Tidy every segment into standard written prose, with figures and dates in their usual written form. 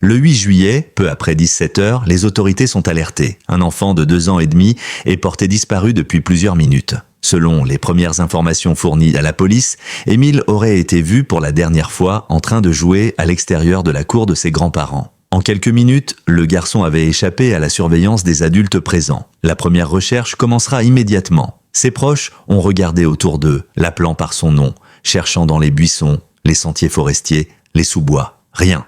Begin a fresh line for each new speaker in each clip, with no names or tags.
Le 8 juillet, peu après 17 heures, les autorités sont alertées. Un enfant de 2 ans et demi est porté disparu depuis plusieurs minutes. Selon les premières informations fournies à la police, Émile aurait été vu pour la dernière fois en train de jouer à l'extérieur de la cour de ses grands-parents. En quelques minutes, le garçon avait échappé à la surveillance des adultes présents. La première recherche commencera immédiatement. Ses proches ont regardé autour d'eux, l'appelant par son nom, cherchant dans les buissons, les sentiers forestiers, les sous-bois. Rien.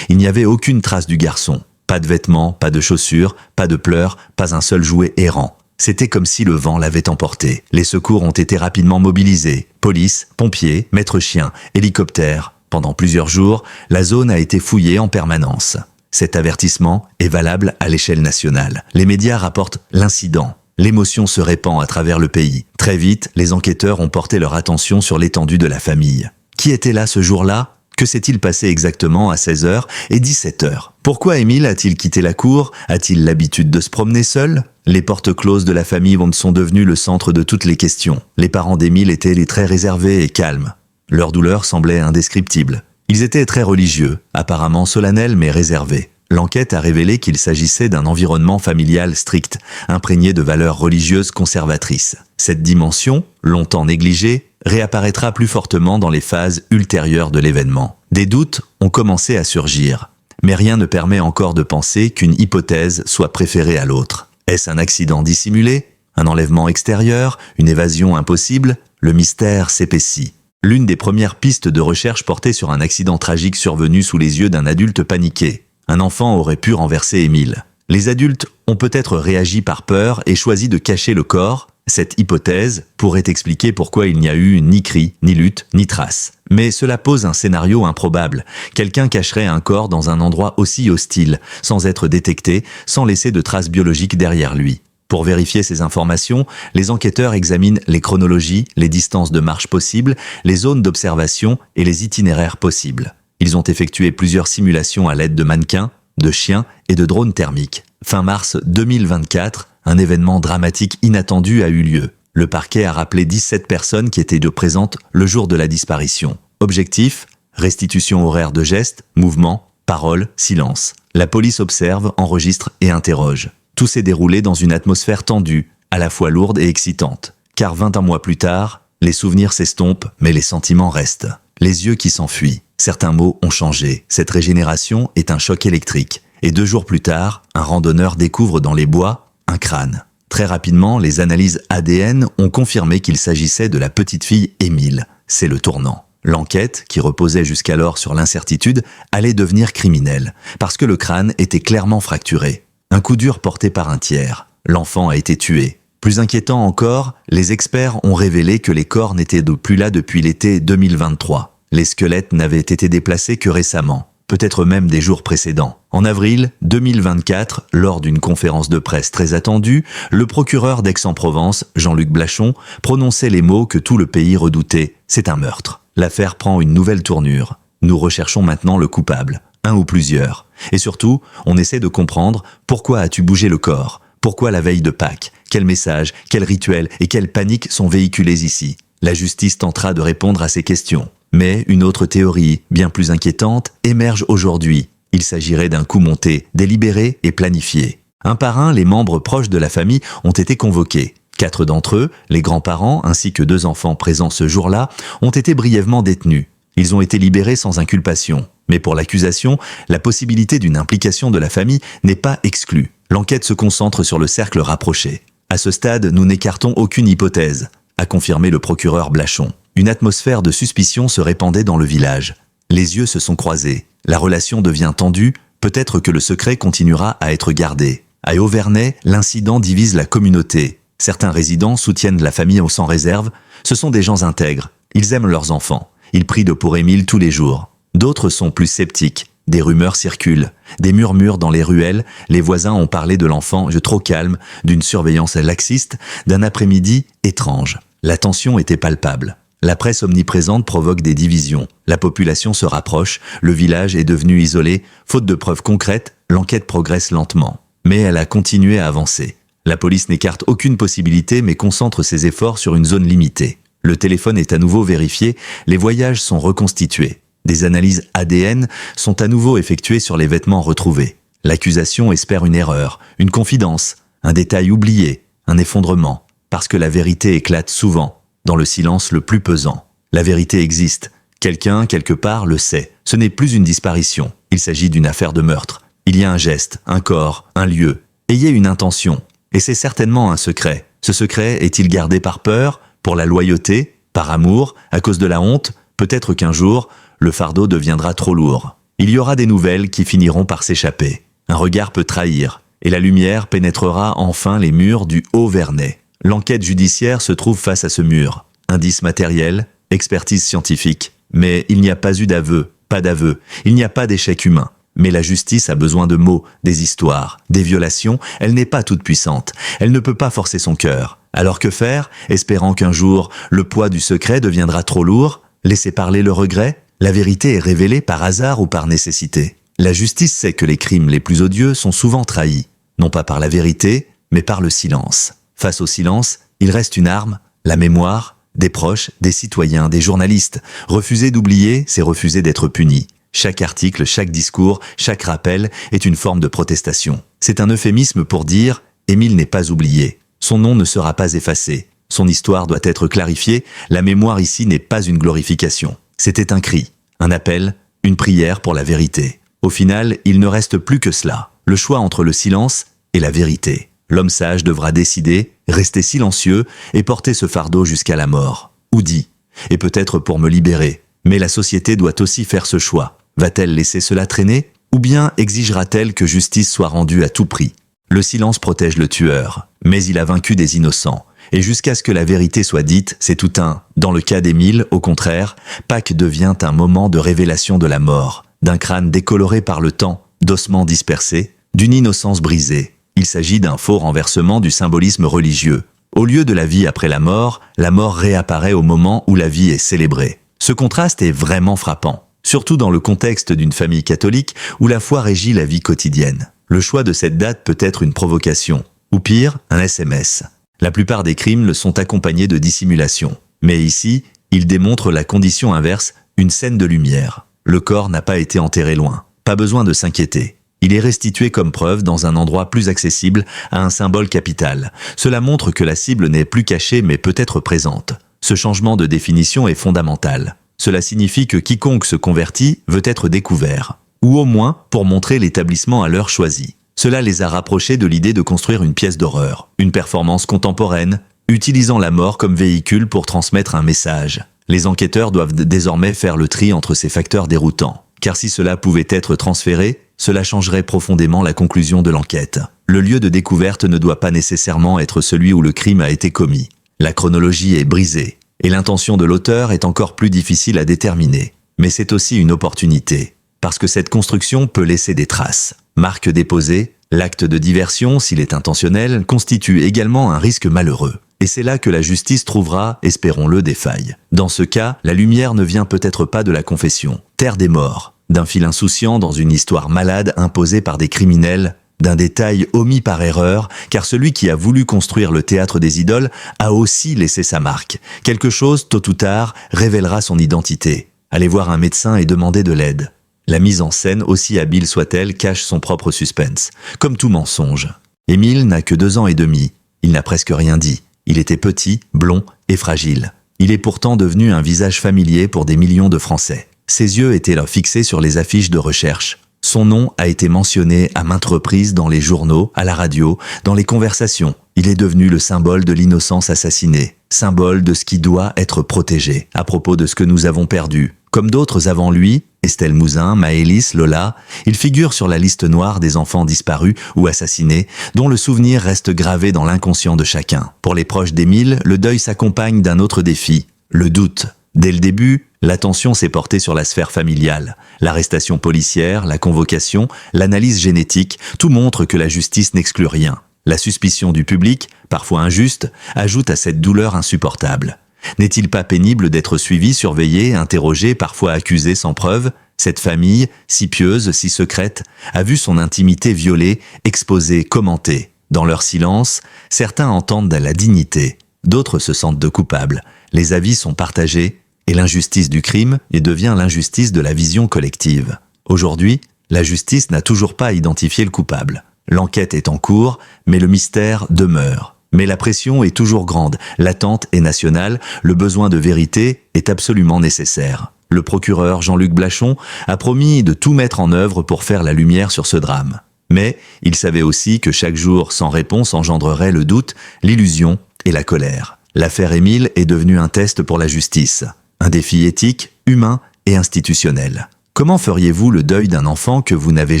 Il n'y avait aucune trace du garçon. Pas de vêtements, pas de chaussures, pas de pleurs, pas un seul jouet errant. C'était comme si le vent l'avait emporté. Les secours ont été rapidement mobilisés. Police, pompiers, maîtres chiens, hélicoptères. Pendant plusieurs jours, la zone a été fouillée en permanence. Cet avertissement est valable à l'échelle nationale. Les médias rapportent l'incident. L'émotion se répand à travers le pays. Très vite, les enquêteurs ont porté leur attention sur l'étendue de la famille. Qui était là ce jour-là ? Que s'est-il passé exactement à 16h et 17h ? Pourquoi Émile a-t-il quitté la cour ? A-t-il l'habitude de se promener seul ? Les portes closes de la famille sont devenues le centre de toutes les questions. Les parents d'Émile étaient les très réservés et calmes. Leur douleur semblait indescriptible. Ils étaient très religieux, apparemment solennels mais réservés. L'enquête a révélé qu'il s'agissait d'un environnement familial strict, imprégné de valeurs religieuses conservatrices. Cette dimension, longtemps négligée, réapparaîtra plus fortement dans les phases ultérieures de l'événement. Des doutes ont commencé à surgir, mais rien ne permet encore de penser qu'une hypothèse soit préférée à l'autre. Est-ce un accident dissimulé ? Un enlèvement extérieur ? Une évasion impossible ? Le mystère s'épaissit. L'une des premières pistes de recherche portait sur un accident tragique survenu sous les yeux d'un adulte paniqué. Un enfant aurait pu renverser Émile. Les adultes ont peut-être réagi par peur et choisi de cacher le corps. Cette hypothèse pourrait expliquer pourquoi il n'y a eu ni cri, ni lutte, ni trace. Mais cela pose un scénario improbable. Quelqu'un cacherait un corps dans un endroit aussi hostile, sans être détecté, sans laisser de traces biologiques derrière lui. Pour vérifier ces informations, les enquêteurs examinent les chronologies, les distances de marche possibles, les zones d'observation et les itinéraires possibles. Ils ont effectué plusieurs simulations à l'aide de mannequins, de chiens et de drones thermiques. Fin mars 2024, un événement dramatique inattendu a eu lieu. Le parquet a rappelé 17 personnes qui étaient présentes le jour de la disparition. Objectif : restitution horaire de gestes, mouvements, paroles, silence. La police observe, enregistre et interroge. Tout s'est déroulé dans une atmosphère tendue, à la fois lourde et excitante. Car 21 mois plus tard, les souvenirs s'estompent, mais les sentiments restent. Les yeux qui s'enfuient. Certains mots ont changé. Cette régénération est un choc électrique. Et 2 jours plus tard, un randonneur découvre dans les bois un crâne. Très rapidement, les analyses ADN ont confirmé qu'il s'agissait de la petite fille Émile. C'est le tournant. L'enquête, qui reposait jusqu'alors sur l'incertitude, allait devenir criminelle, parce que le crâne était clairement fracturé. Un coup dur porté par un tiers. L'enfant a été tué. Plus inquiétant encore, les experts ont révélé que les corps n'étaient plus là depuis l'été 2023. Les squelettes n'avaient été déplacés que récemment, peut-être même des jours précédents. En avril 2024, lors d'une conférence de presse très attendue, le procureur d'Aix-en-Provence, Jean-Luc Blachon, prononçait les mots que tout le pays redoutait. C'est un meurtre. L'affaire prend une nouvelle tournure. Nous recherchons maintenant le coupable, un ou plusieurs. Et surtout, on essaie de comprendre pourquoi as-tu bougé le corps ? Pourquoi la veille de Pâques ? Quels messages, quels rituels et quelle panique sont véhiculés ici ? La justice tentera de répondre à ces questions. Mais une autre théorie, bien plus inquiétante, émerge aujourd'hui. Il s'agirait d'un coup monté, délibéré et planifié. Un par un, les membres proches de la famille ont été convoqués. 4 d'entre eux, les grands-parents ainsi que 2 enfants présents ce jour-là, ont été brièvement détenus. Ils ont été libérés sans inculpation. Mais pour l'accusation, la possibilité d'une implication de la famille n'est pas exclue. L'enquête se concentre sur le cercle rapproché. À ce stade, nous n'écartons aucune hypothèse, a confirmé le procureur Blachon. Une atmosphère de suspicion se répandait dans le village. Les yeux se sont croisés. La relation devient tendue, peut-être que le secret continuera à être gardé. À Auvernais, l'incident divise la communauté. Certains résidents soutiennent la famille sans réserve. Ce sont des gens intègres. Ils aiment leurs enfants. Ils prient pour Émile tous les jours. D'autres sont plus sceptiques. Des rumeurs circulent. Des murmures dans les ruelles. Les voisins ont parlé de l'enfant trop calme, d'une surveillance laxiste, d'un après-midi étrange. La tension était palpable. La presse omniprésente provoque des divisions. La population se rapproche. Le village est devenu isolé. Faute de preuves concrètes, l'enquête progresse lentement. Mais elle a continué à avancer. La police n'écarte aucune possibilité mais concentre ses efforts sur une zone limitée. Le téléphone est à nouveau vérifié, les voyages sont reconstitués. Des analyses ADN sont à nouveau effectuées sur les vêtements retrouvés. L'accusation espère une erreur, une confidence, un détail oublié, un effondrement, parce que la vérité éclate souvent, dans le silence le plus pesant. La vérité existe. Quelqu'un, quelque part, le sait. Ce n'est plus une disparition. Il s'agit d'une affaire de meurtre. Il y a un geste, un corps, un lieu. Ayez une intention. Et c'est certainement un secret. Ce secret est-il gardé par peur, pour la loyauté, par amour, à cause de la honte? Peut-être qu'un jour, le fardeau deviendra trop lourd. Il y aura des nouvelles qui finiront par s'échapper. Un regard peut trahir, et la lumière pénétrera enfin les murs du Haut-Vernay. L'enquête judiciaire se trouve face à ce mur. Indices matériels, expertise scientifique. Mais il n'y a pas eu d'aveu, pas d'aveu. Il n'y a pas d'échec humain. Mais la justice a besoin de mots, des histoires, des violations. Elle n'est pas toute puissante. Elle ne peut pas forcer son cœur. Alors que faire, espérant qu'un jour, le poids du secret deviendra trop lourd? Laisser parler le regret? La vérité est révélée par hasard ou par nécessité. La justice sait que les crimes les plus odieux sont souvent trahis, non pas par la vérité, mais par le silence. Face au silence, il reste une arme, la mémoire, des proches, des citoyens, des journalistes. Refuser d'oublier, c'est refuser d'être puni. Chaque article, chaque discours, chaque rappel est une forme de protestation. C'est un euphémisme pour dire « Émile n'est pas oublié ». Son nom ne sera pas effacé. Son histoire doit être clarifiée. La mémoire ici n'est pas une glorification. C'était un cri, un appel, une prière pour la vérité. Au final, il ne reste plus que cela. Le choix entre le silence et la vérité. L'homme sage devra décider, rester silencieux et porter ce fardeau jusqu'à la mort. Ou dit, et peut-être pour me libérer. Mais la société doit aussi faire ce choix. Va-t-elle laisser cela traîner? Ou bien exigera-t-elle que justice soit rendue à tout prix? Le silence protège le tueur, mais il a vaincu des innocents. Et jusqu'à ce que la vérité soit dite, c'est tout un. Dans le cas d'Émile, au contraire, Pâques devient un moment de révélation de la mort, d'un crâne décoloré par le temps, d'ossements dispersés, d'une innocence brisée. Il s'agit d'un faux renversement du symbolisme religieux. Au lieu de la vie après la mort réapparaît au moment où la vie est célébrée. Ce contraste est vraiment frappant, surtout dans le contexte d'une famille catholique où la foi régit la vie quotidienne. Le choix de cette date peut être une provocation, ou pire, un SMS. La plupart des crimes le sont accompagnés de dissimulation. Mais ici, il démontre la condition inverse, une scène de lumière. Le corps n'a pas été enterré loin. Pas besoin de s'inquiéter. Il est restitué comme preuve dans un endroit plus accessible à un symbole capital. Cela montre que la cible n'est plus cachée mais peut être présente. Ce changement de définition est fondamental. Cela signifie que quiconque se convertit veut être découvert. Ou au moins pour montrer l'établissement à l'heure choisie. Cela les a rapprochés de l'idée de construire une pièce d'horreur, une performance contemporaine, utilisant la mort comme véhicule pour transmettre un message. Les enquêteurs doivent désormais faire le tri entre ces facteurs déroutants, car si cela pouvait être transféré, cela changerait profondément la conclusion de l'enquête. Le lieu de découverte ne doit pas nécessairement être celui où le crime a été commis. La chronologie est brisée, et l'intention de l'auteur est encore plus difficile à déterminer. Mais c'est aussi une opportunité, parce que cette construction peut laisser des traces. Marque déposée, l'acte de diversion, s'il est intentionnel, constitue également un risque malheureux. Et c'est là que la justice trouvera, espérons-le, des failles. Dans ce cas, la lumière ne vient peut-être pas de la confession, terre des morts, d'un fil insouciant dans une histoire malade imposée par des criminels, d'un détail omis par erreur, car celui qui a voulu construire le théâtre des idoles a aussi laissé sa marque. Quelque chose, tôt ou tard, révélera son identité. Allez voir un médecin et demandez de l'aide. La mise en scène, aussi habile soit-elle, cache son propre suspense, comme tout mensonge. Émile n'a que 2 ans et demi. Il n'a presque rien dit. Il était petit, blond et fragile. Il est pourtant devenu un visage familier pour des millions de Français. Ses yeux étaient là fixés sur les affiches de recherche. Son nom a été mentionné à maintes reprises dans les journaux, à la radio, dans les conversations. Il est devenu le symbole de l'innocence assassinée, symbole de ce qui doit être protégé, à propos de ce que nous avons perdu. Comme d'autres avant lui, Estelle Mouzin, Maëlys, Lola, il figure sur la liste noire des enfants disparus ou assassinés, dont le souvenir reste gravé dans l'inconscient de chacun. Pour les proches d'Émile, le deuil s'accompagne d'un autre défi, le doute. Dès le début, l'attention s'est portée sur la sphère familiale. L'arrestation policière, la convocation, l'analyse génétique, tout montre que la justice n'exclut rien. La suspicion du public, parfois injuste, ajoute à cette douleur insupportable. N'est-il pas pénible d'être suivi, surveillé, interrogé, parfois accusé sans preuve? Cette famille, si pieuse, si secrète, a vu son intimité violée, exposée, commentée. Dans leur silence, certains entendent la dignité, d'autres se sentent de coupables. Les avis sont partagés, et l'injustice du crime et devient l'injustice de la vision collective. Aujourd'hui, la justice n'a toujours pas identifié le coupable. L'enquête est en cours, mais le mystère demeure. Mais la pression est toujours grande, l'attente est nationale, le besoin de vérité est absolument nécessaire. Le procureur Jean-Luc Blachon a promis de tout mettre en œuvre pour faire la lumière sur ce drame. Mais il savait aussi que chaque jour sans réponse engendrerait le doute, l'illusion et la colère. L'affaire Émile est devenue un test pour la justice. Un défi éthique, humain et institutionnel. Comment feriez-vous le deuil d'un enfant que vous n'avez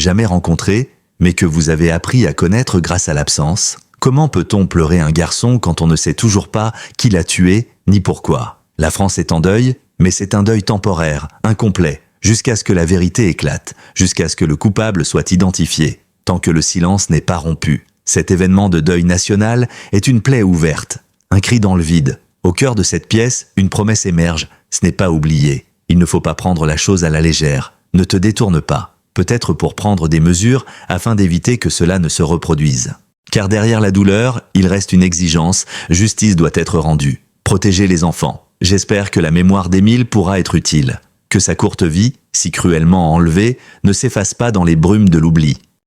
jamais rencontré, mais que vous avez appris à connaître grâce à l'absence? Comment peut-on pleurer un garçon quand on ne sait toujours pas qui l'a tué, ni pourquoi? La France est en deuil, mais c'est un deuil temporaire, incomplet, jusqu'à ce que la vérité éclate, jusqu'à ce que le coupable soit identifié, tant que le silence n'est pas rompu. Cet événement de deuil national est une plaie ouverte, un cri dans le vide. Au cœur de cette pièce, une promesse émerge, ce n'est pas oublié. Il ne faut pas prendre la chose à la légère. Ne te détourne pas, peut-être pour prendre des mesures afin d'éviter que cela ne se reproduise. Car derrière la douleur, il reste une exigence, justice doit être rendue. Protéger les enfants. J'espère que la mémoire d'Émile pourra être utile. Que sa courte vie, si cruellement enlevée, ne s'efface pas dans les brumes de l'oubli.